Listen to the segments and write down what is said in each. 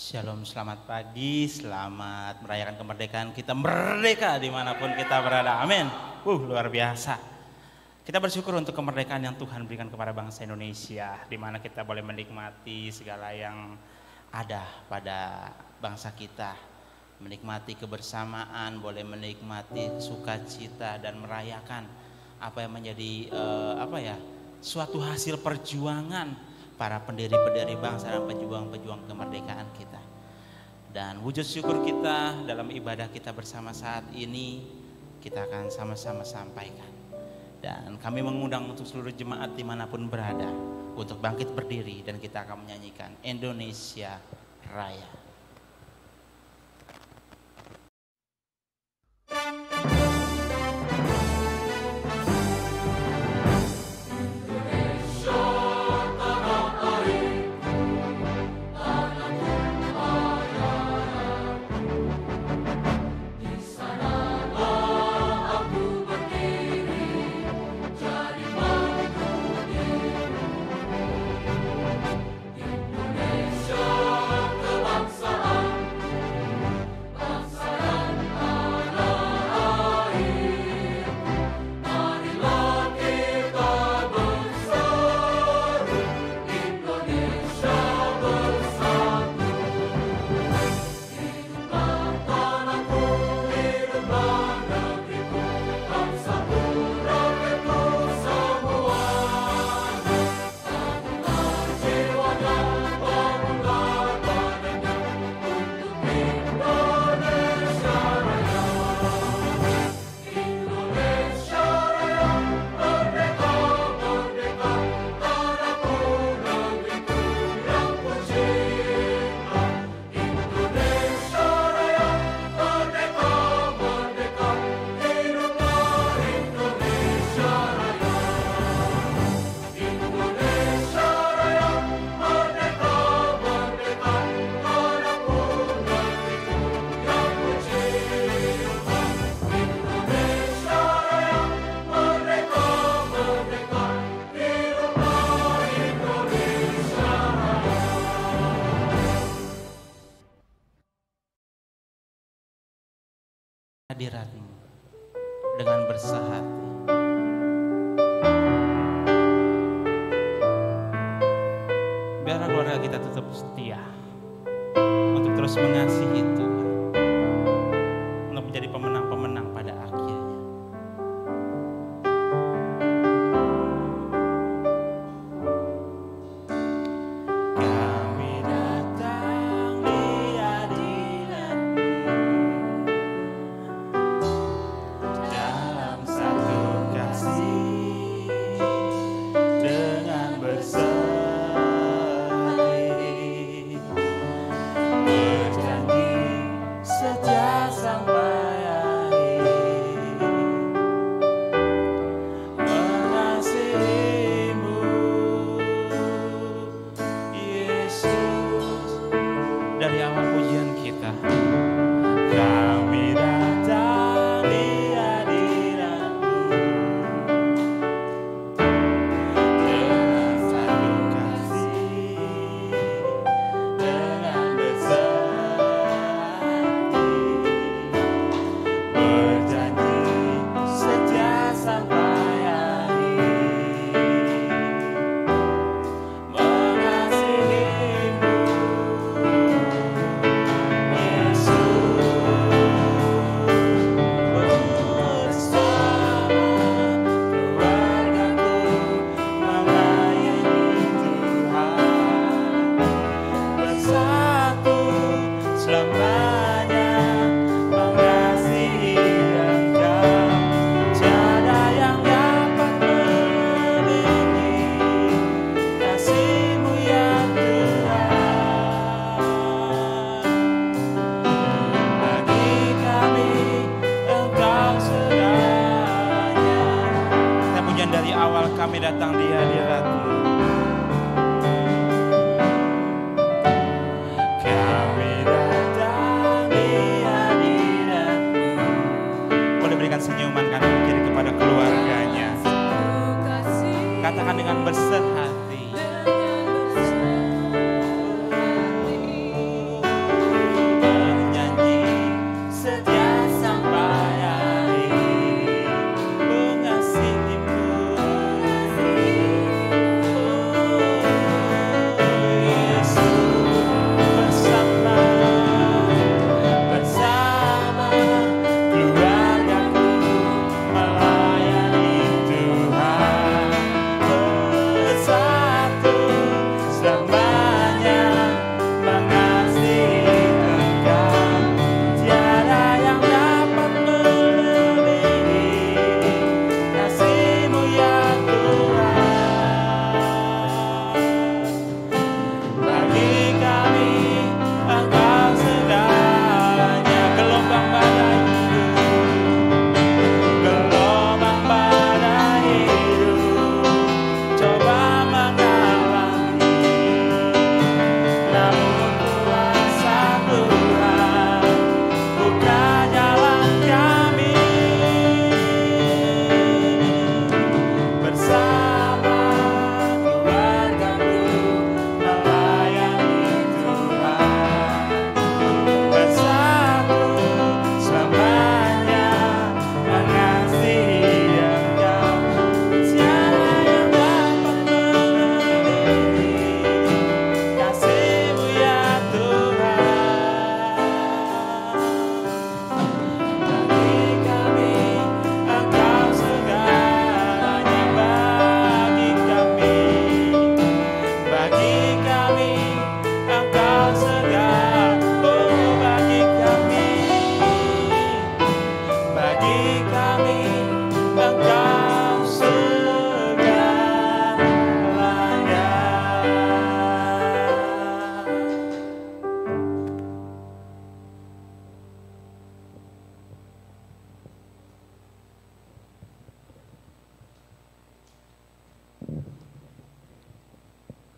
Shalom, selamat pagi, selamat merayakan kemerdekaan kita, merdeka dimanapun kita berada, amin. Luar biasa. Kita bersyukur untuk kemerdekaan yang Tuhan berikan kepada bangsa Indonesia, di mana kita boleh menikmati segala yang ada pada bangsa kita, menikmati kebersamaan, boleh menikmati sukacita dan merayakan apa yang menjadi suatu hasil perjuangan para pendiri-pendiri bangsa dan pejuang-pejuang kemerdekaan kita. Dan wujud syukur kita dalam ibadah kita bersama saat ini kita akan sama-sama sampaikan. Dan kami mengundang untuk seluruh jemaat dimanapun berada untuk bangkit berdiri dan kita akan menyanyikan Indonesia Raya. Hadiratmu dengan bersahati. Biarlah keluarga kita tetap setia untuk terus mengasihi Tuhan, untuk menjadi pemenang-pemenang pada akhirnya. Berjanji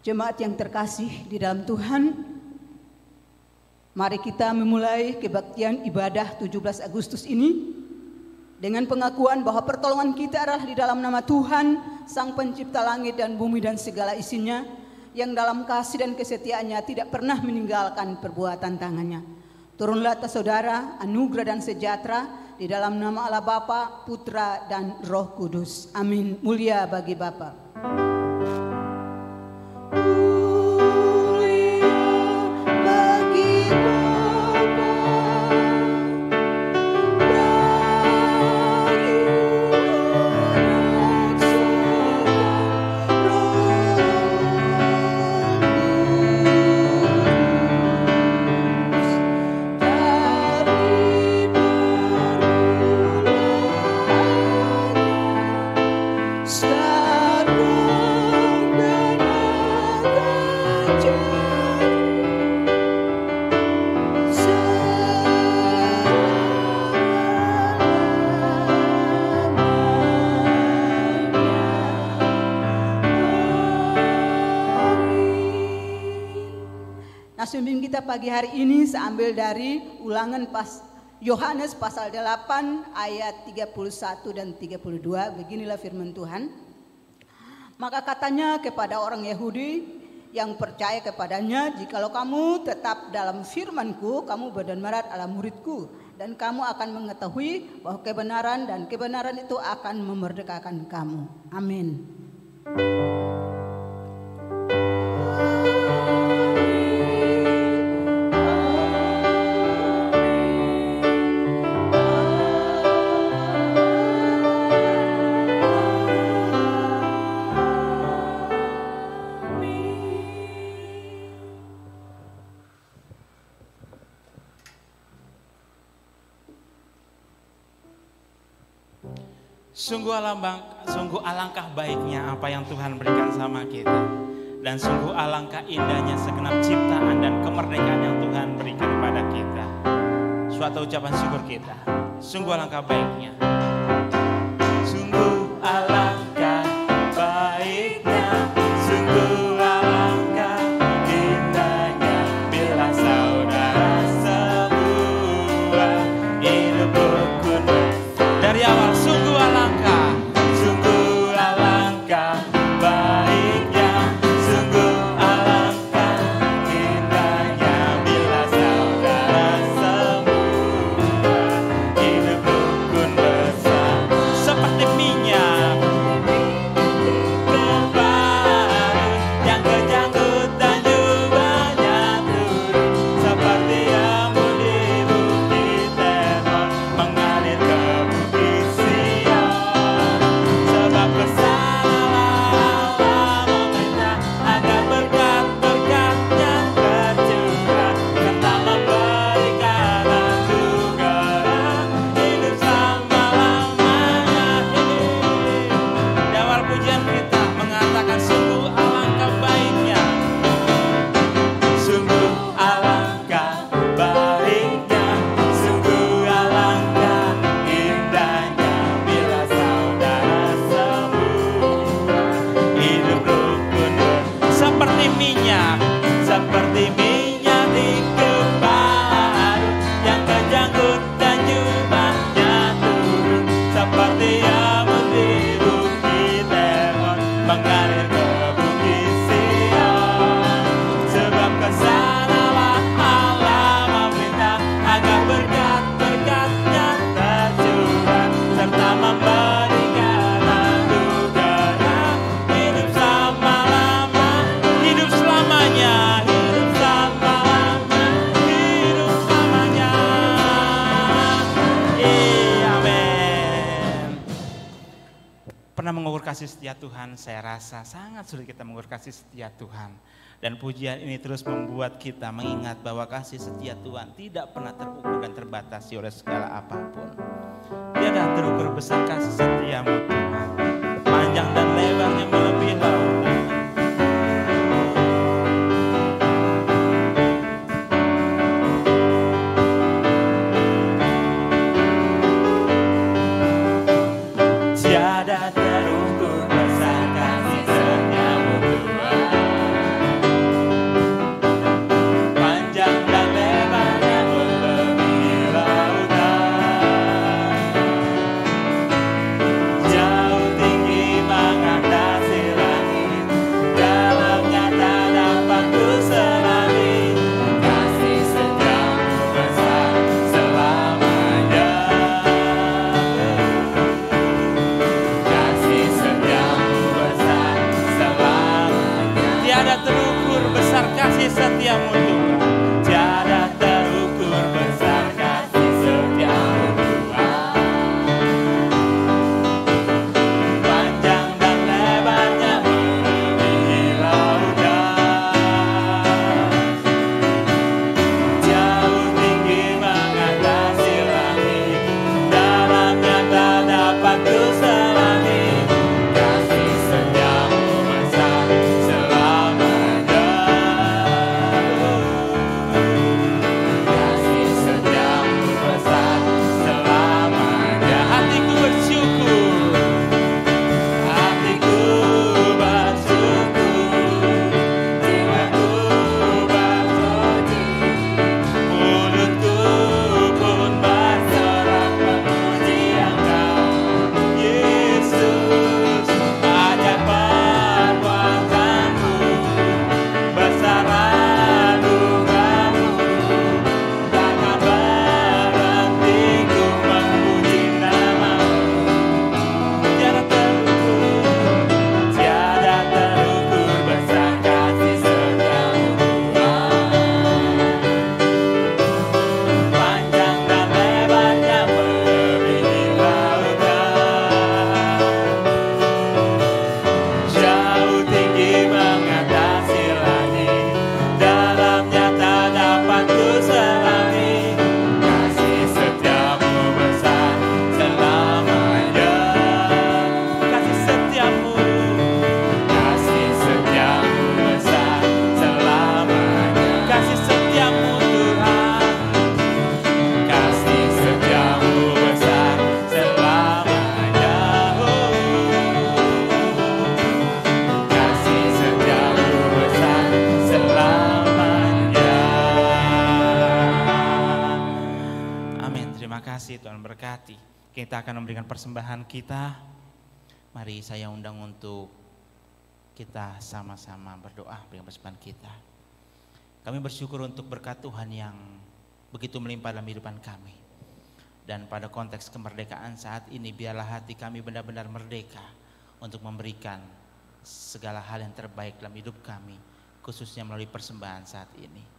Jemaat yang terkasih di dalam Tuhan, mari kita memulai kebaktian ibadah 17 Agustus ini dengan pengakuan bahwa pertolongan kita adalah di dalam nama Tuhan, Sang Pencipta langit dan bumi dan segala isinya, yang dalam kasih dan kesetiaannya tidak pernah meninggalkan perbuatan tangannya. Turunlah atas saudara anugerah dan sejahtera di dalam nama Allah Bapa, Putra dan Roh Kudus. Amin. Mulia bagi Bapa. Pembimbing kita pagi hari ini saya ambil dari Ulangan Yohanes pasal 8 ayat 31 dan 32. Beginilah firman Tuhan. Maka katanya kepada orang Yahudi yang percaya kepadanya, jikalau kamu tetap dalam firman-Ku, kamu benar-benar adalah murid-Ku, dan kamu akan mengetahui bahwa kebenaran dan kebenaran itu akan memerdekakan kamu. Amin. Sungguh alangkah baiknya apa yang Tuhan berikan sama kita, dan sungguh alangkah indahnya segenap ciptaan dan kemerdekaan yang Tuhan berikan kepada kita. Suatu ucapan syukur kita. Sungguh alangkah baiknya. Sungguh alangkah baiknya, sungguh alangkah indahnya bila saudara semua hidup rukun. Dari awal sungguh alangkah baiknya, sungguh alangkah indahnya bila saudara semua hidup rukun bersama, seperti minyak kebaru yang kejanggut dan jubahnya turun, seperti embun di bukit Hermon mengalir ke bukit Sion. Sebab kesalahan Allah memerintah agar berkat-berkat-Nya tercurah, serta memberikan anugerah hidup selama-lamanya. Di awal pujian kita mengatakan sungguh alangkah baiknya, sungguh alangkah baiknya, sungguh alangkah indahnya bila saudara semua hidup rukun seperti minyak di kepala yang kejanggut dan jubahnya turun, seperti embun di bukit Hermon mengalir ke bukit Sion. Sebab kesanalah Allah memerintah agar berkat-berkat-Nya tercurah, serta memberikan anugerah hidup selama-lama, hidup selamanya, hidup selama-lama, hidup selamanya. Amin. Pernah mengukur kasih setia Tuhan? Saya rasa sangat sulit kita mengukur kasih setia Tuhan. Dan pujian ini terus membuat kita mengingat bahwa kasih setia Tuhan tidak pernah terukur dan terbatasi oleh segala apapun. Tiada terukur besar kasih setiamu Tuhan, panjang dan lebarnya melebihi lautan. Tiada terukur besar kasih setiamu Tuhan. Amin. Terima kasih, Tuhan berkati. Kita akan memberikan persembahan kita. Mari saya undang untuk kita sama-sama berdoa berikan persembahan kita. Kami bersyukur untuk berkat Tuhan yang begitu melimpah dalam kehidupan kami. Dan pada konteks kemerdekaan saat ini, biarlah hati kami benar-benar merdeka untuk memberikan segala hal yang terbaik dalam hidup kami, khususnya melalui persembahan saat ini.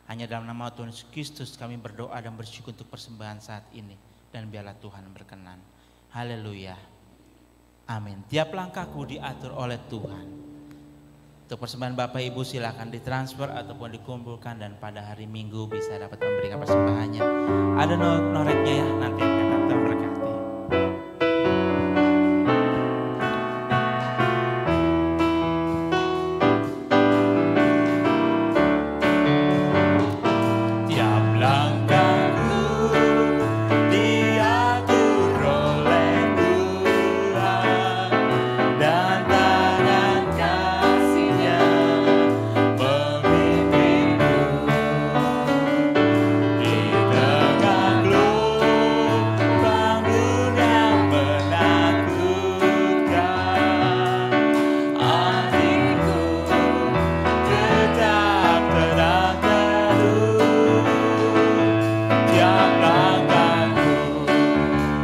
Hanya dalam nama Tuhan Yesus Kristus kami berdoa dan bersyukur untuk persembahan saat ini. Dan biarlah Tuhan berkenan. Haleluya. Amin. Tiap langkahku diatur oleh Tuhan. Untuk persembahan Bapak Ibu silakan ditransfer ataupun dikumpulkan, dan pada hari Minggu bisa dapat memberikan persembahannya. Ada noreknya ya, nanti kata Tuhan berkati. Tiap langkahku diatur oleh Tuhan, dan tangan kasih-Nya memimpinku di tengah gelombang yang menakutkan. Hatiku tetap tenang teduh. Tiap langkahku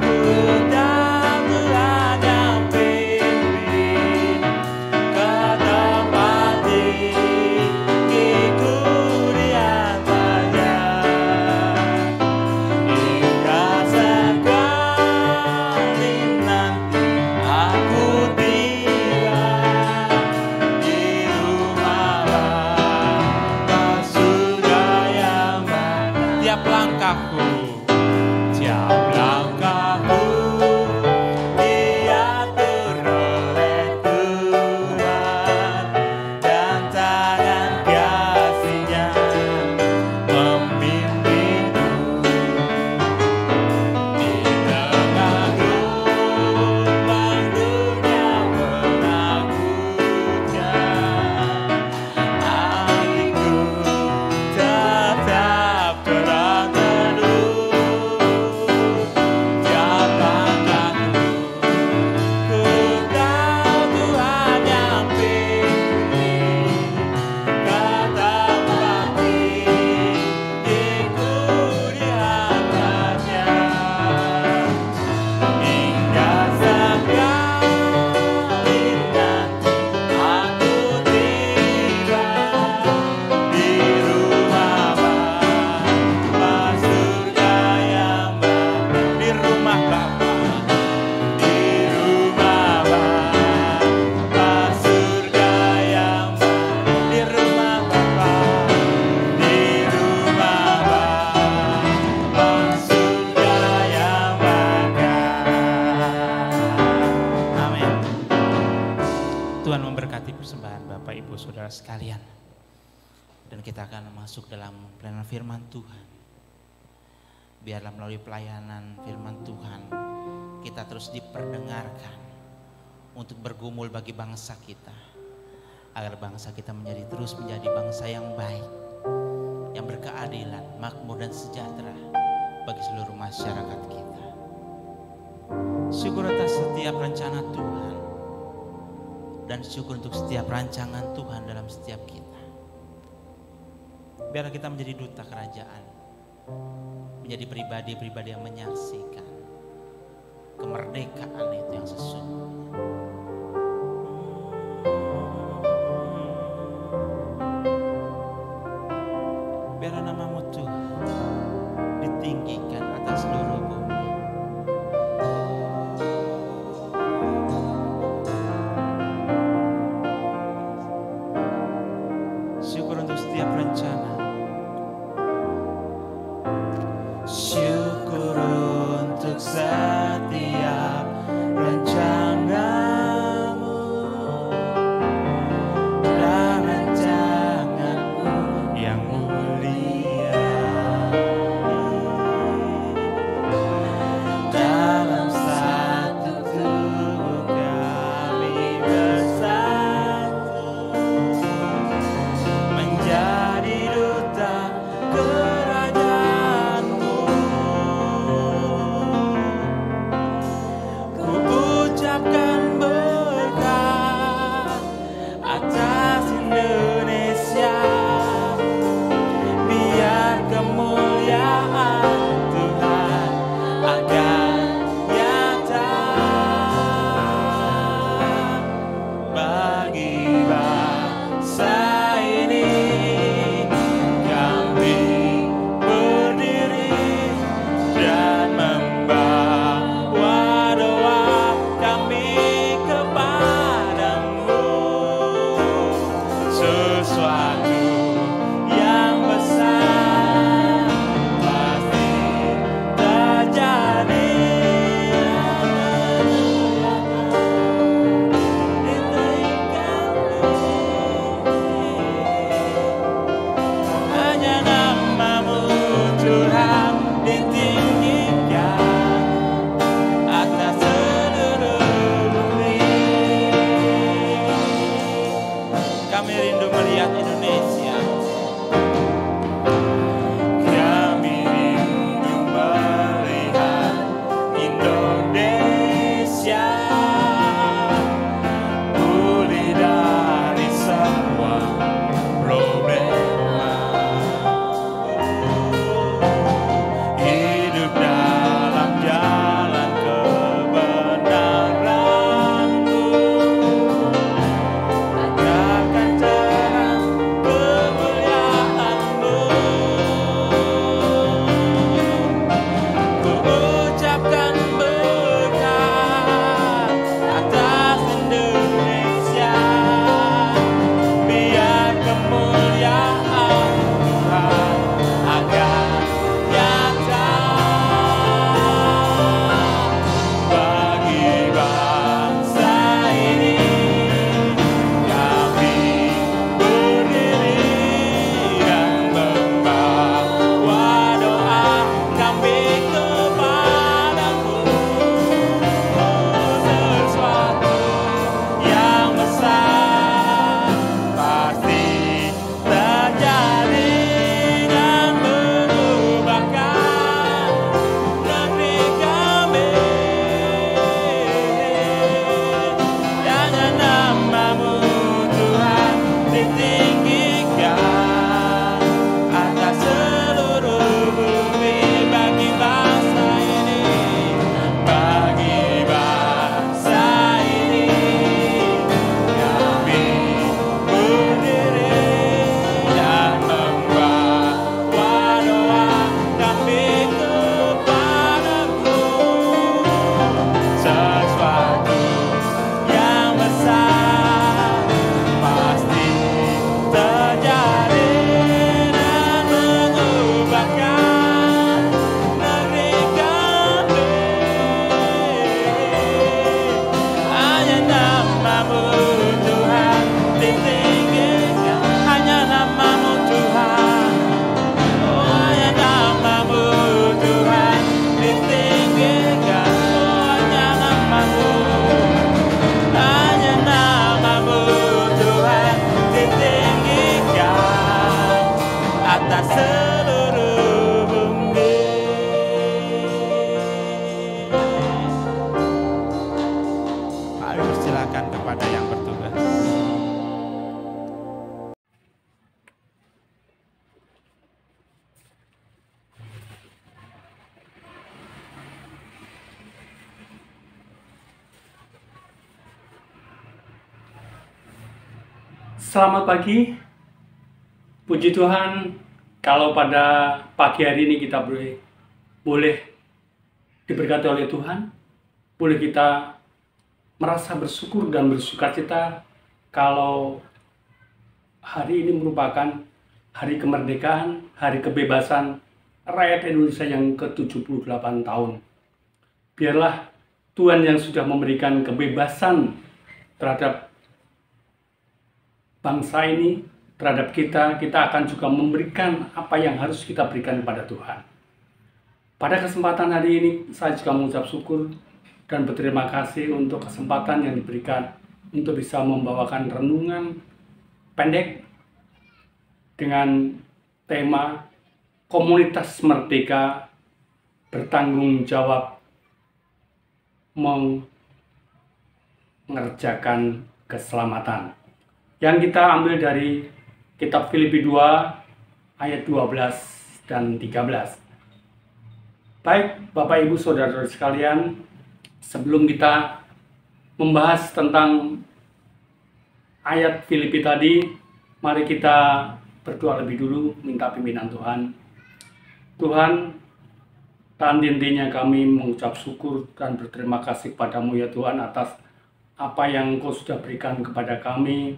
ku tahu Tuhan yang pimpin. Kata mati ikuti hanya, hingga sekali nanti aku tiba di rumah Bapa surga yang baik. Tiap langkahku diatur oleh Tuhan, dan tangan kasih-Nya memimpinku di tengah gelombang dunia menakutkan. Hatiku tetap terang teduh. Tiap langkahku ku tahu Tuhan yang pimpin. Kata mati ikuti hanya, hingga sekali nanti aku tiba di rumah Bapa surga yang baik. Di rumah Bapa, di rumah Bapa surga yang baik. Di rumah Bapa, di rumah Bapa surga yang baik. Amin. Tuhan memberkati persembahan Bapak Ibu Saudara sekalian. Dan kita akan masuk dalam pelayanan firman Tuhan. Biarlah melalui pelayanan firman Tuhan kita terus diperdengarkan untuk bergumul bagi bangsa kita, agar bangsa kita terus menjadi bangsa yang baik, yang berkeadilan, makmur dan sejahtera bagi seluruh masyarakat kita. Syukur atas setiap rencana Tuhan, dan syukur untuk setiap rancangan Tuhan dalam setiap kita. Biarlah kita menjadi duta kerajaan, menjadi pribadi-pribadi yang menyaksikan kemerdekaan itu yang sesungguhnya. Biarlah nama-Mu Tuhan ditinggikan atas seluruh bumi. Syukur untuk setiap rencana. Syukur untuk setiap rencana Selamat pagi, puji Tuhan kalau pada pagi hari ini kita boleh diberkati oleh Tuhan, boleh kita merasa bersyukur dan bersukacita kalau hari ini merupakan hari kemerdekaan, hari kebebasan rakyat Indonesia yang ke-78 tahun. Biarlah Tuhan yang sudah memberikan kebebasan terhadap bangsa ini, terhadap kita akan juga memberikan apa yang harus kita berikan kepada Tuhan. Pada kesempatan hari ini, saya juga mengucap syukur dan berterima kasih untuk kesempatan yang diberikan untuk bisa membawakan renungan pendek dengan tema Komunitas Merdeka Bertanggung Jawab Mengerjakan Keselamatan, yang kita ambil dari kitab Filipi 2 ayat 12 dan 13. Baik Bapak Ibu Saudara-saudara sekalian, sebelum kita membahas tentang ayat Filipi tadi, mari kita berdoa lebih dulu, minta pimpinan Tuhan. Tuhan, tahan intinya kami mengucap syukur dan berterima kasih kepadamu ya Tuhan atas apa yang Engkau sudah berikan kepada kami,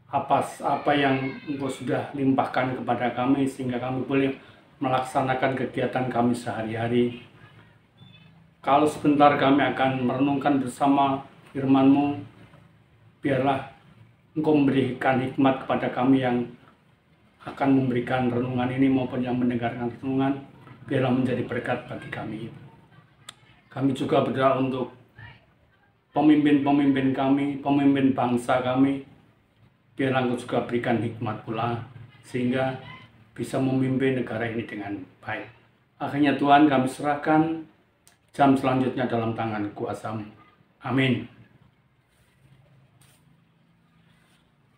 apa yang Engkau sudah limpahkan kepada kami sehingga kami boleh melaksanakan kegiatan kami sehari-hari. Kalau sebentar kami akan merenungkan bersama firman-Mu, biarlah Engkau memberikan hikmat kepada kami yang akan memberikan renungan ini maupun yang mendengarkan renungan, biarlah menjadi berkat bagi kami. Kami juga berdoa untuk pemimpin-pemimpin kami, pemimpin bangsa kami, biarlah Engkau juga berikan hikmat pula, sehingga bisa memimpin negara ini dengan baik. Akhirnya Tuhan, kami serahkan jam selanjutnya dalam tangan kuasa-Mu. Amin.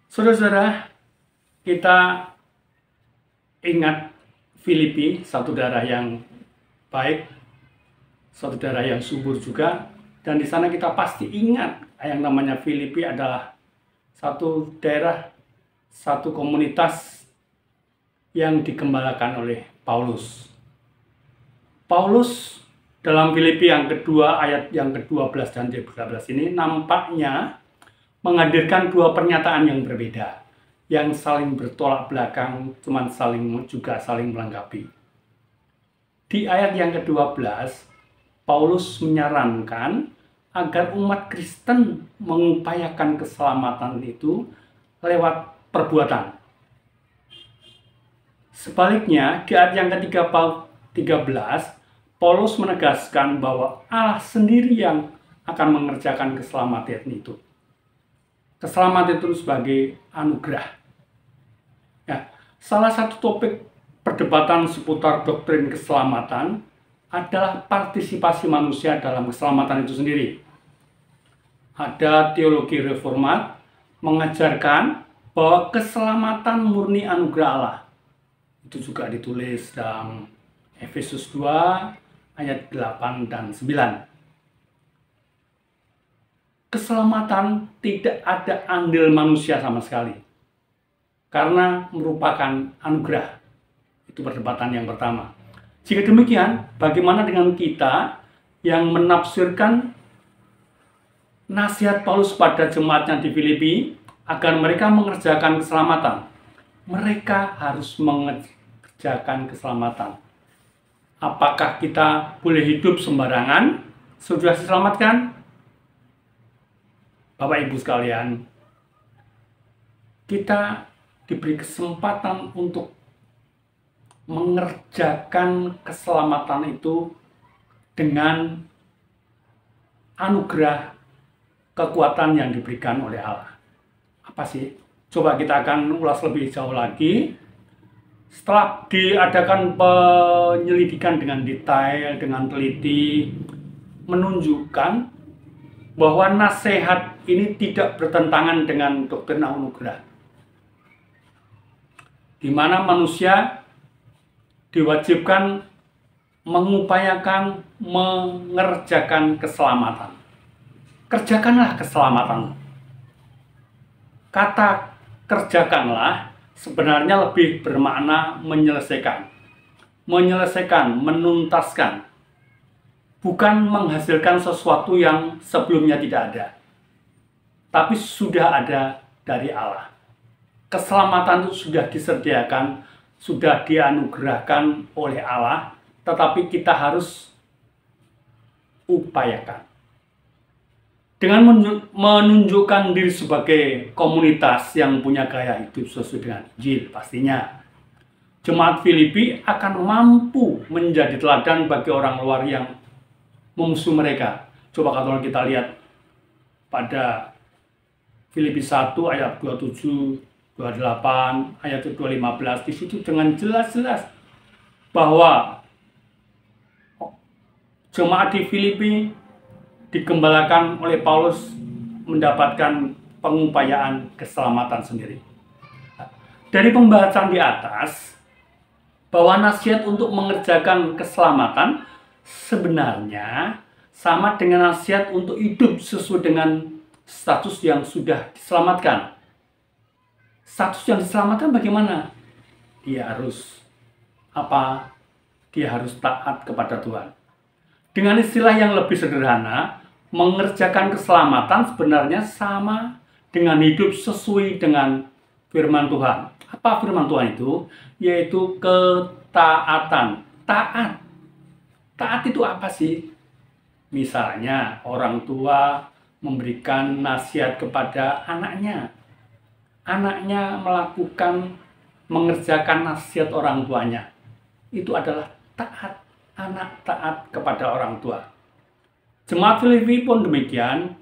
Saudara-saudara, kita ingat Filipi, satu daerah yang baik, satu daerah yang subur juga, dan di sana kita pasti ingat yang namanya Filipi adalah satu daerah, satu komunitas yang digembalakan oleh Paulus. Paulus dalam Filipi yang kedua, ayat yang ke-12 dan 13 ini nampaknya menghadirkan dua pernyataan yang berbeda, yang saling bertolak belakang, cuman juga saling melengkapi. Di ayat yang ke-12, Paulus menyarankan agar umat Kristen mengupayakan keselamatan itu lewat perbuatan. Sebaliknya, di ayat yang ke-13, Paulus menegaskan bahwa Allah sendiri yang akan mengerjakan keselamatan itu. Keselamatan itu sebagai anugerah. Ya, salah satu topik perdebatan seputar doktrin keselamatan adalah partisipasi manusia dalam keselamatan itu sendiri. Ada teologi reformat mengajarkan bahwa keselamatan murni anugerah Allah. Itu juga ditulis dalam Efesus 2 ayat 8 dan 9. Keselamatan tidak ada andil manusia sama sekali, karena merupakan anugerah. Itu perdebatan yang pertama. Jika demikian, bagaimana dengan kita yang menafsirkan nasihat Paulus pada jemaatnya di Filipi agar mereka mengerjakan keselamatan? Mereka harus mengerjakan keselamatan. Apakah kita boleh hidup sembarangan sudah diselamatkan? Bapak Ibu sekalian, kita diberi kesempatan untuk mengerjakan keselamatan itu dengan anugerah kekuatan yang diberikan oleh Allah. Apa sih? Coba kita akan ulas lebih jauh lagi. Setelah diadakan penyelidikan dengan detail, dengan teliti, menunjukkan bahwa nasihat ini tidak bertentangan dengan doktrin anugerah, di mana manusia diwajibkan mengupayakan mengerjakan keselamatan. Kerjakanlah keselamatan. Kata kerjakanlah sebenarnya lebih bermakna menyelesaikan, menuntaskan, bukan menghasilkan sesuatu yang sebelumnya tidak ada, tapi sudah ada dari Allah. Keselamatan itu sudah disediakan, sudah dianugerahkan oleh Allah, tetapi kita harus upayakan. Dengan menunjukkan diri sebagai komunitas yang punya gaya hidup sesuai dengan Injil, pastinya Jemaat Filipi akan mampu menjadi teladan bagi orang luar yang memusuh mereka. Coba kalau kita lihat pada Filipi 1 ayat 27, 28, ayat 215, di situ dengan jelas-jelas bahwa jemaat di Filipi digembalakan oleh Paulus mendapatkan pengupayaan keselamatan sendiri. Dari pembahasan di atas, bahwa nasihat untuk mengerjakan keselamatan sebenarnya sama dengan nasihat untuk hidup sesuai dengan status yang sudah diselamatkan. Status yang diselamatkan bagaimana? Dia harus apa? Dia harus taat kepada Tuhan. Dengan istilah yang lebih sederhana, mengerjakan keselamatan sebenarnya sama dengan hidup sesuai dengan firman Tuhan. Apa firman Tuhan itu? Yaitu ketaatan. Taat. Taat itu apa sih? Misalnya orang tua memberikan nasihat kepada anaknya. Anaknya mengerjakan nasihat orang tuanya. Itu adalah taat. Anak taat kepada orang tua. Jemaat Filipi pun demikian.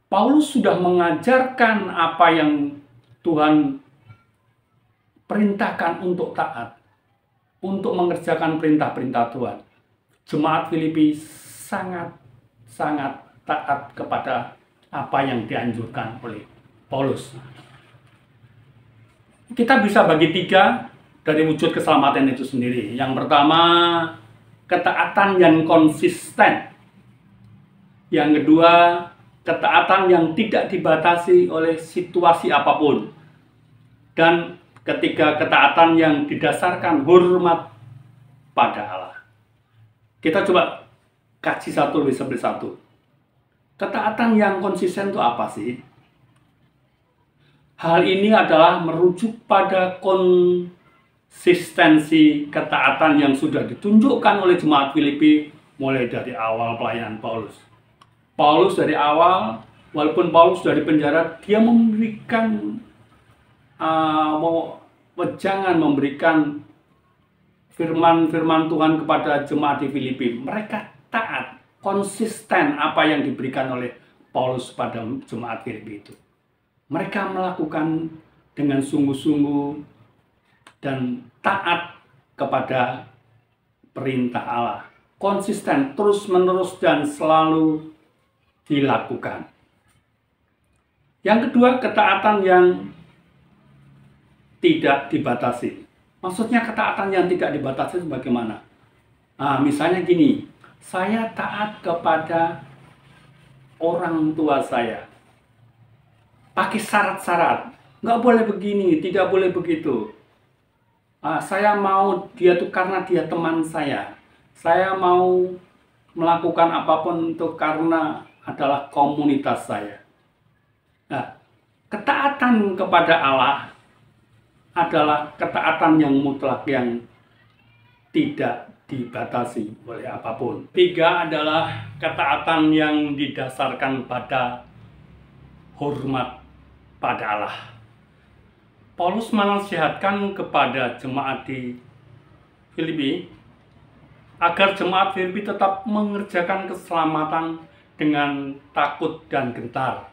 Paulus sudah mengajarkan apa yang Tuhan perintahkan untuk taat, untuk mengerjakan perintah-perintah Tuhan. Jemaat Filipi sangat taat kepada apa yang dianjurkan oleh Paulus. Kita bisa bagi 3 dari wujud keselamatan itu sendiri. Yang pertama, ketaatan yang konsisten. Yang kedua, ketaatan yang tidak dibatasi oleh situasi apapun. Dan ketiga, ketaatan yang didasarkan hormat pada Allah. Kita coba kaji satu lebih satu. Ketaatan yang konsisten itu apa sih? Hal ini adalah merujuk pada konsistensi ketaatan yang sudah ditunjukkan oleh jemaat Filipi mulai dari awal pelayanan Paulus. Paulus dari awal, walaupun Paulus sudah di penjara, dia memberikan jangan memberikan firman Tuhan kepada jemaat di Filipi. Mereka taat, konsisten apa yang diberikan oleh Paulus pada jemaat Filipi itu. Mereka melakukan dengan sungguh-sungguh dan taat kepada perintah Allah. Konsisten, terus-menerus dan selalu dilakukan. Yang kedua, ketaatan yang tidak dibatasi. Maksudnya ketaatan yang tidak dibatasi bagaimana? Misalnya gini, saya taat kepada orang tua saya. Pakai syarat-syarat. Nggak boleh begini, tidak boleh begitu. Saya mau dia tuh karena dia teman saya. Saya mau melakukan apapun itu karena adalah komunitas saya. Nah, ketaatan kepada Allah adalah ketaatan yang mutlak yang tidak dibatasi oleh apapun. 3 adalah ketaatan yang didasarkan pada hormat pada Allah. Paulus menasihatkan kepada jemaat di Filipi agar jemaat Filipi tetap mengerjakan keselamatan dengan takut dan gentar.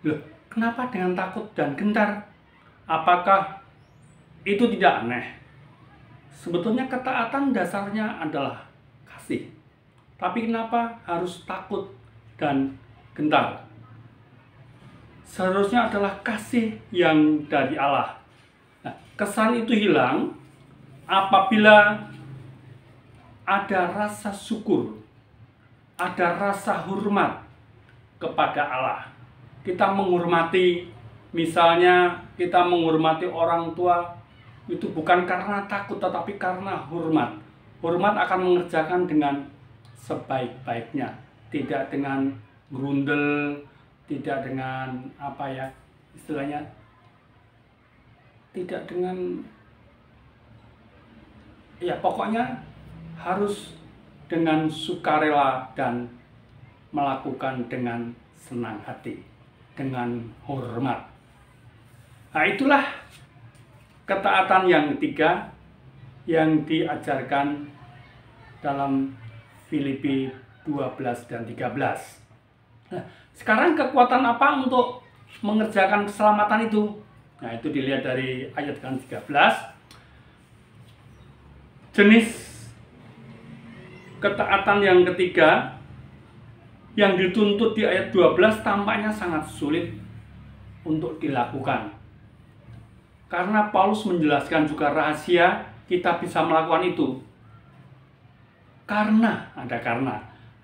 Loh, kenapa dengan takut dan gentar? Apakah itu tidak aneh? Sebetulnya ketaatan dasarnya adalah kasih. Tapi kenapa harus takut dan gentar? Seharusnya adalah kasih yang dari Allah. Nah, kesan itu hilang apabila ada rasa syukur, ada rasa hormat kepada Allah. Kita menghormati misalnya kita menghormati orang tua itu bukan karena takut tetapi karena hormat. Hormat akan mengerjakan dengan sebaik-baiknya, tidak dengan grundel, tidak dengan apa ya istilahnya, tidak dengan ya pokoknya harus dengan sukarela dan melakukan dengan senang hati, dengan hormat. Nah, itulah ketaatan yang ketiga yang diajarkan dalam Filipi 12 dan 13. Nah, sekarang kekuatan apa untuk mengerjakan keselamatan itu? Nah, itu dilihat dari ayat yang 13. Jenis ketaatan yang ketiga yang dituntut di ayat 12 tampaknya sangat sulit untuk dilakukan. Karena Paulus menjelaskan juga rahasia kita bisa melakukan itu. Karena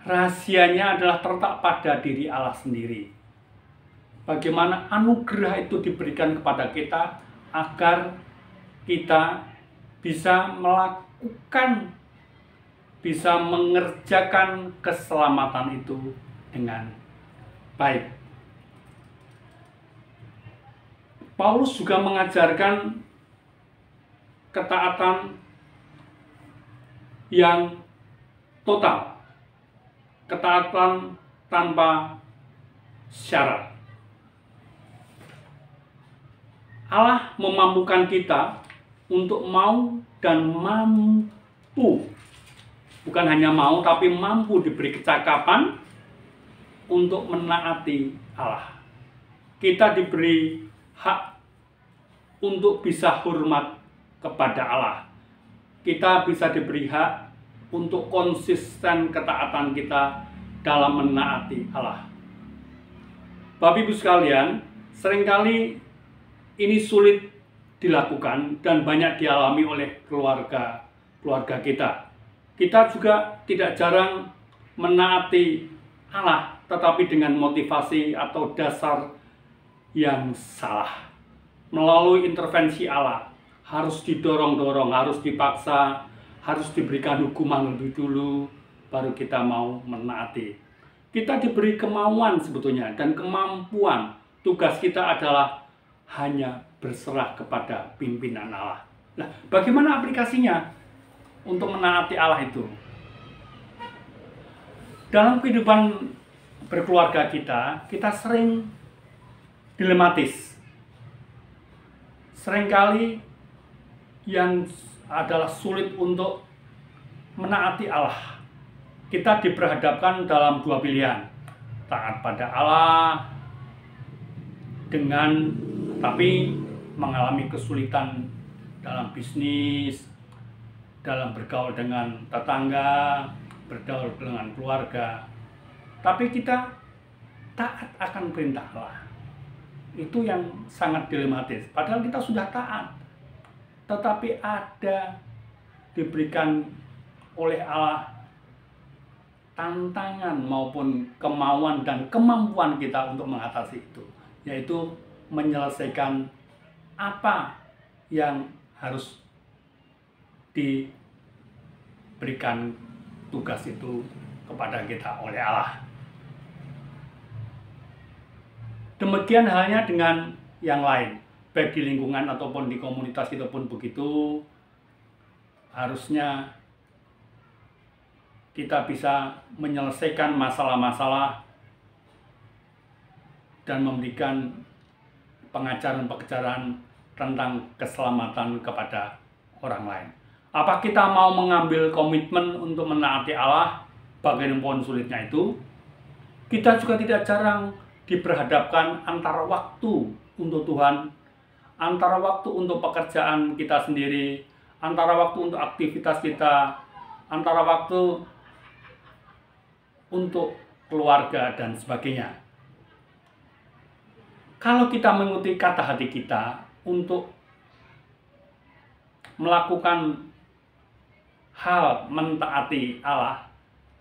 rahasianya adalah terletak pada diri Allah sendiri. Bagaimana anugerah itu diberikan kepada kita agar kita bisa melakukan, bisa mengerjakan keselamatan itu dengan baik. Paulus juga mengajarkan ketaatan yang total, ketaatan tanpa syarat. Allah memampukan kita untuk mau dan mampu, bukan hanya mau tapi mampu diberi kecakapan untuk menaati Allah. Kita diberi hak untuk bisa hormat kepada Allah. Kita bisa diberi hak untuk konsisten ketaatan kita dalam menaati Allah. Bapak Ibu sekalian, seringkali ini sulit dilakukan dan banyak dialami oleh keluarga kita. Kita juga tidak jarang menaati Allah, tetapi dengan motivasi atau dasar yang salah. Melalui intervensi Allah, harus didorong-dorong, harus dipaksa, harus diberikan hukuman lebih dulu, baru kita mau menaati. Kita diberi kemauan sebetulnya dan kemampuan. Tugas kita adalah hanya berserah kepada pimpinan Allah. Nah, bagaimana aplikasinya untuk menaati Allah itu? Dalam kehidupan berkeluarga kita sering dilematis. Seringkali yang adalah sulit untuk menaati Allah. Kita diperhadapkan dalam dua pilihan. Taat pada Allah tapi mengalami kesulitan dalam bisnis, dalam bergaul dengan tetangga, bergaul dengan keluarga. Tapi kita taat akan perintah Allah. Itu yang sangat dilematis. Padahal kita sudah taat. Tetapi ada diberikan oleh Allah tantangan maupun kemauan dan kemampuan kita untuk mengatasi itu. Yaitu menyelesaikan apa yang harus diberikan tugas itu kepada kita oleh Allah. Demikian halnya dengan yang lain, baik di lingkungan ataupun di komunitas itu pun begitu. Harusnya kita bisa menyelesaikan masalah-masalah dan memberikan pengajaran-pengajaran tentang keselamatan kepada orang lain. Apa kita mau mengambil komitmen untuk menaati Allah, bagaimanapun sulitnya itu? Kita juga tidak jarang diperhadapkan antara waktu untuk Tuhan, antara waktu untuk pekerjaan kita sendiri, antara waktu untuk aktivitas kita, antara waktu untuk keluarga dan sebagainya. Kalau kita mengikuti kata hati kita untuk melakukan hal mentaati Allah,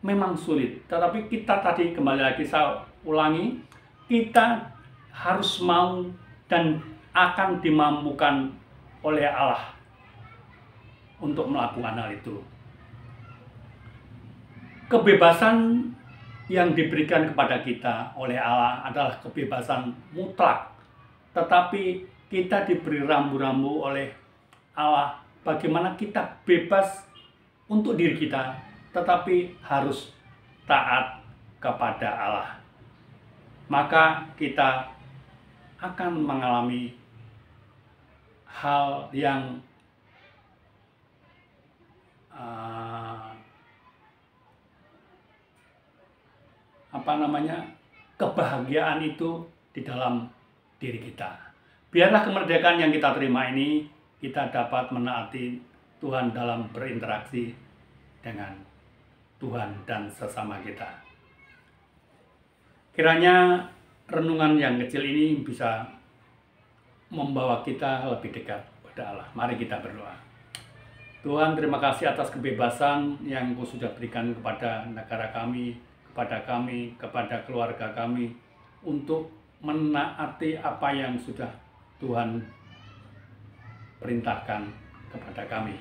memang sulit. Tetapi kita tadi kembali lagi saya ulangi, kita harus mau dan akan dimampukan oleh Allah untuk melakukan hal itu. Kebebasan yang diberikan kepada kita oleh Allah adalah kebebasan mutlak. Tetapi kita diberi rambu-rambu oleh Allah bagaimana kita bebas untuk diri kita, tetapi harus taat kepada Allah. Maka kita akan mengalami hal yang kebahagiaan itu di dalam diri kita. Biarlah kemerdekaan yang kita terima ini kita dapat menaati Tuhan dalam berinteraksi dengan Tuhan dan sesama kita. Kiranya renungan yang kecil ini bisa membawa kita lebih dekat pada Allah. Mari kita berdoa. Tuhan, terima kasih atas kebebasan yang Kau sudah berikan kepada negara kami, kepada keluarga kami, untuk menaati apa yang sudah Tuhan perintahkan kepada kami.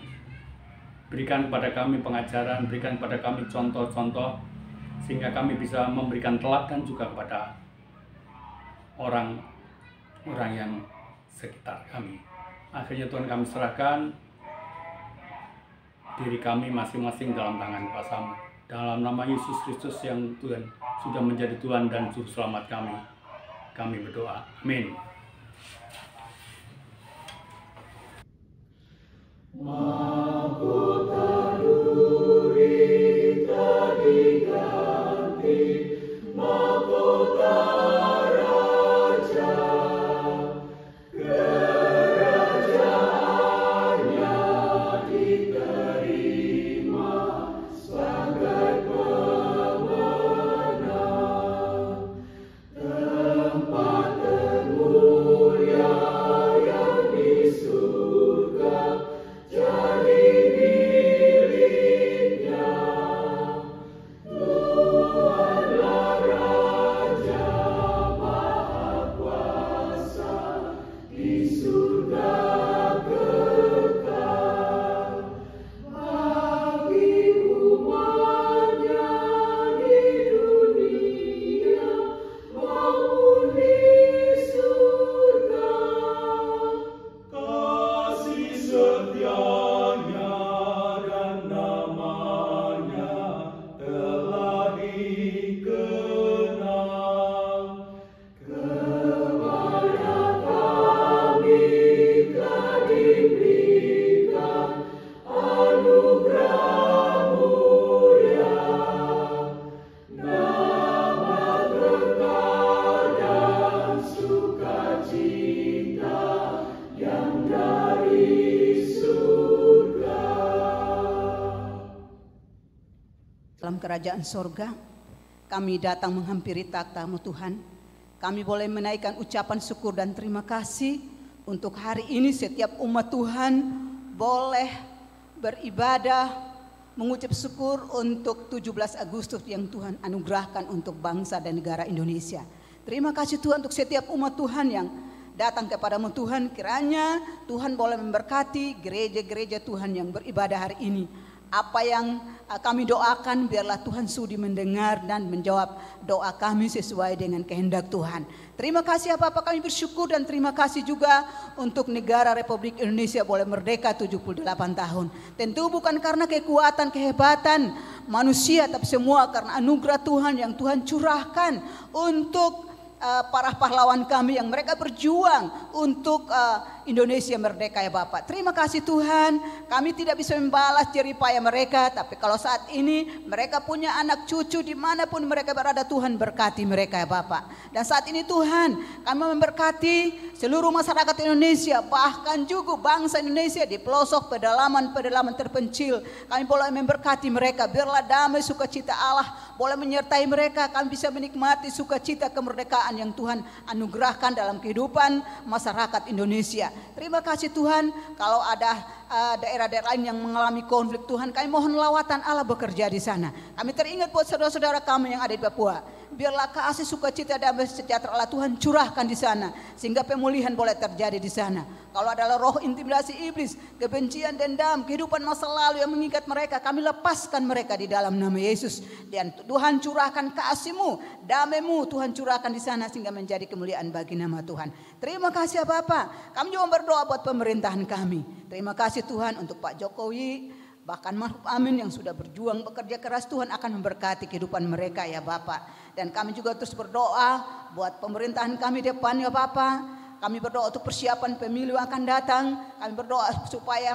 Berikan kepada kami pengajaran, berikan kepada kami contoh-contoh, sehingga kami bisa memberikan teladan juga kepada orang-orang yang sekitar kami. Akhirnya Tuhan, kami serahkan diri kami masing-masing dalam tangan kuasa-Mu. Dalam nama Yesus Kristus yang Tuhan sudah menjadi Tuhan dan Juru Selamat kami berdoa. Amin. Dalam kerajaan sorga, kami datang menghampiri takhta-Mu Tuhan. Kami boleh menaikkan ucapan syukur dan terima kasih untuk hari ini setiap umat Tuhan boleh beribadah, mengucap syukur untuk 17 Agustus yang Tuhan anugerahkan untuk bangsa dan negara Indonesia. Terima kasih Tuhan untuk setiap umat Tuhan yang datang kepada-Mu Tuhan. Kiranya Tuhan boleh memberkati gereja-gereja Tuhan yang beribadah hari ini. Apa yang kami doakan biarlah Tuhan sudi mendengar dan menjawab doa kami sesuai dengan kehendak Tuhan. Terima kasih Bapa, kami bersyukur dan terima kasih juga untuk negara Republik Indonesia boleh merdeka 78 tahun. Tentu bukan karena kekuatan, kehebatan manusia, tapi semua karena anugerah Tuhan yang Tuhan curahkan untuk para pahlawan kami yang mereka berjuang untuk Indonesia merdeka ya Bapak. Terima kasih Tuhan, kami tidak bisa membalas jerih payah mereka, tapi kalau saat ini mereka punya anak cucu dimanapun mereka berada, Tuhan berkati mereka ya Bapak. Dan saat ini Tuhan, kami memberkati seluruh masyarakat Indonesia, bahkan juga bangsa Indonesia di pelosok pedalaman terpencil. Kami boleh memberkati mereka, biarlah damai sukacita Allah boleh menyertai mereka, kami bisa menikmati sukacita kemerdekaan yang Tuhan anugerahkan dalam kehidupan masyarakat Indonesia. Terima kasih Tuhan, kalau ada daerah-daerah lain yang mengalami konflik Tuhan, kami mohon lawatan Allah bekerja di sana. Kami teringat buat saudara-saudara kami yang ada di Papua. Biarlah kasih, sukacita, damai sejahtera Allah Tuhan curahkan di sana, sehingga pemulihan boleh terjadi di sana. Kalau adalah roh intimidasi iblis, kebencian, dendam, kehidupan masa lalu yang mengikat mereka, kami lepaskan mereka di dalam nama Yesus. Dan Tuhan curahkan kasih-Mu, damai-Mu Tuhan curahkan di sana, sehingga menjadi kemuliaan bagi nama Tuhan. Terima kasih Bapa. Kami juga berdoa buat pemerintahan kami. Terima kasih Tuhan untuk Pak Jokowi, bahkan Maruf Amin yang sudah berjuang bekerja keras. Tuhan akan memberkati kehidupan mereka ya Bapak. Dan kami juga terus berdoa buat pemerintahan kami depan ya Bapak. Kami berdoa untuk persiapan pemilu akan datang. Kami berdoa supaya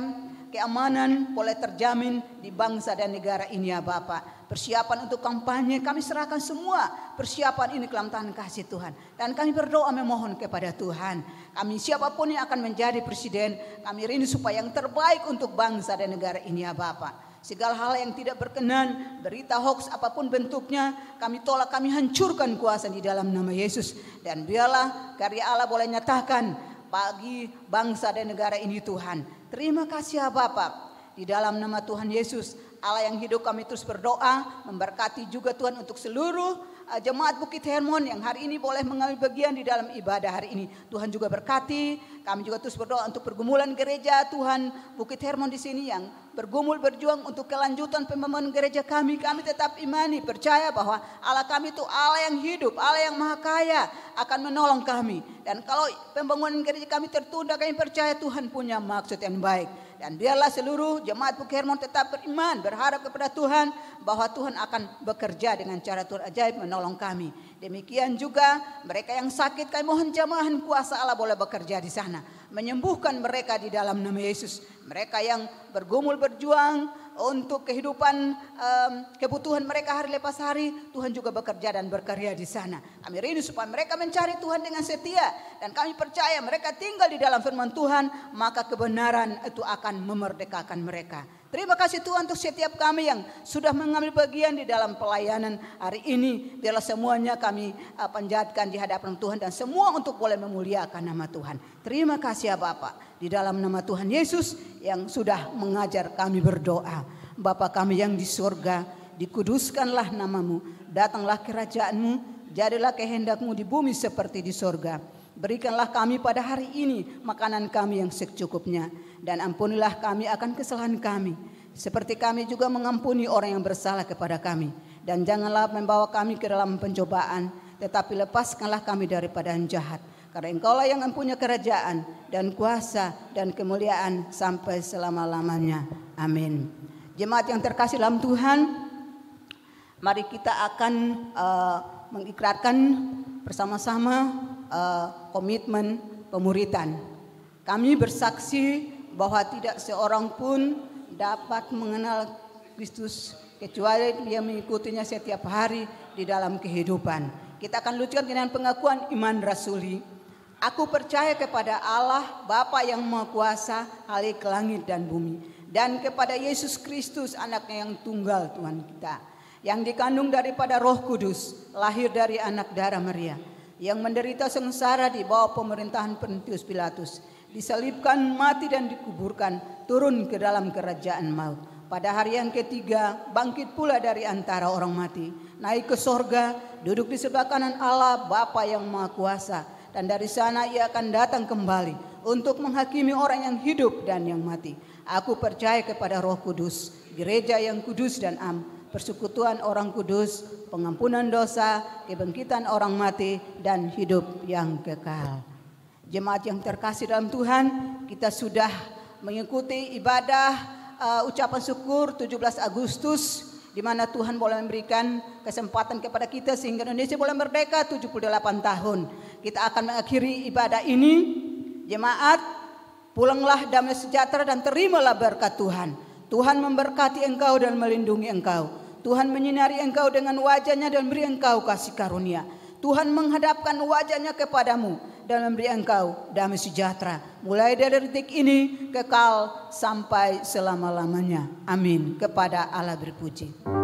keamanan boleh terjamin di bangsa dan negara ini ya Bapak. Persiapan untuk kampanye kami serahkan semua persiapan ini ke dalam tangan kasih Tuhan. Dan kami berdoa memohon kepada Tuhan. Kami siapapun yang akan menjadi presiden, kami rindu supaya yang terbaik untuk bangsa dan negara ini ya Bapak. Segala hal yang tidak berkenan, berita hoax apapun bentuknya, kami tolak, kami hancurkan kuasa di dalam nama Yesus. Dan biarlah karya Allah boleh nyatakan bagi bangsa dan negara ini Tuhan. Terima kasih ya Bapak. Di dalam nama Tuhan Yesus, Allah yang hidup, kami terus berdoa, memberkati juga Tuhan untuk seluruh jemaat Bukit Hermon yang hari ini boleh mengambil bagian di dalam ibadah hari ini. Tuhan juga berkati. Kami juga terus berdoa untuk pergumulan gereja Tuhan Bukit Hermon di sini yang bergumul berjuang untuk kelanjutan pembangunan gereja kami. Kami tetap imani, percaya bahwa Allah kami itu Allah yang hidup, Allah yang maha kaya akan menolong kami. Dan kalau pembangunan gereja kami tertunda, kami percaya Tuhan punya maksud yang baik. Dan biarlah seluruh jemaat Bukit Hermon tetap beriman, berharap kepada Tuhan bahwa Tuhan akan bekerja dengan cara Tuhan ajaib menolong kami. Demikian juga mereka yang sakit, kami mohon jamahan kuasa Allah boleh bekerja di sana, menyembuhkan mereka di dalam nama Yesus. Mereka yang bergumul berjuang untuk kehidupan kebutuhan mereka hari lepas hari, Tuhan juga bekerja dan berkarya di sana. Kami rindu supaya mereka mencari Tuhan dengan setia, dan kami percaya mereka tinggal di dalam firman Tuhan, maka kebenaran itu akan memerdekakan mereka. Terima kasih Tuhan untuk setiap kami yang sudah mengambil bagian di dalam pelayanan hari ini. Biarlah semuanya kami panjatkan di hadapan Tuhan, dan semua untuk boleh memuliakan nama Tuhan. Terima kasih ya Bapak. Di dalam nama Tuhan Yesus yang sudah mengajar kami berdoa. Bapa kami yang di surga, dikuduskanlah namamu, datanglah kerajaan-Mu, jadilah kehendak-Mu di bumi seperti di surga. Berikanlah kami pada hari ini makanan kami yang secukupnya, dan ampunilah kami akan kesalahan kami, seperti kami juga mengampuni orang yang bersalah kepada kami. Dan janganlah membawa kami ke dalam pencobaan, tetapi lepaskanlah kami daripada yang jahat. Karena Engkaulah yang mempunyai kerajaan dan kuasa dan kemuliaan sampai selama-lamanya. Amin. Jemaat yang terkasih dalam Tuhan, mari kita akan mengikrarkan bersama-sama komitmen pemuritan. Kami bersaksi bahwa tidak seorang pun dapat mengenal Kristus kecuali dia mengikutinya setiap hari di dalam kehidupan. Kita akan lanjutkan dengan pengakuan iman rasuli. Aku percaya kepada Allah Bapa yang Maha Kuasa, Khalik langit dan bumi, dan kepada Yesus Kristus anaknya yang tunggal Tuhan kita, yang dikandung daripada Roh Kudus, lahir dari anak darah Maria, yang menderita sengsara di bawah pemerintahan Pontius Pilatus, disalibkan, mati dan dikuburkan, turun ke dalam kerajaan maut. Pada hari yang ketiga bangkit pula dari antara orang mati, naik ke sorga, duduk di sebelah kanan Allah Bapa yang Maha Kuasa. Dan dari sana ia akan datang kembali untuk menghakimi orang yang hidup dan yang mati. Aku percaya kepada Roh Kudus, gereja yang kudus dan am, persekutuan orang kudus, pengampunan dosa, kebangkitan orang mati, dan hidup yang kekal. Jemaat yang terkasih dalam Tuhan, kita sudah mengikuti ibadah ucapan syukur 17 Agustus, di mana Tuhan boleh memberikan kesempatan kepada kita sehingga Indonesia boleh merdeka 78 tahun. Kita akan mengakhiri ibadah ini. Jemaat, pulanglah damai sejahtera dan terimalah berkat Tuhan. Tuhan memberkati engkau dan melindungi engkau. Tuhan menyinari engkau dengan wajah-Nya dan beri engkau kasih karunia. Tuhan menghadapkan wajah-Nya kepadamu dan memberi engkau damai sejahtera. Mulai dari detik ini kekal sampai selama-lamanya. Amin. Kepada Allah berpuji.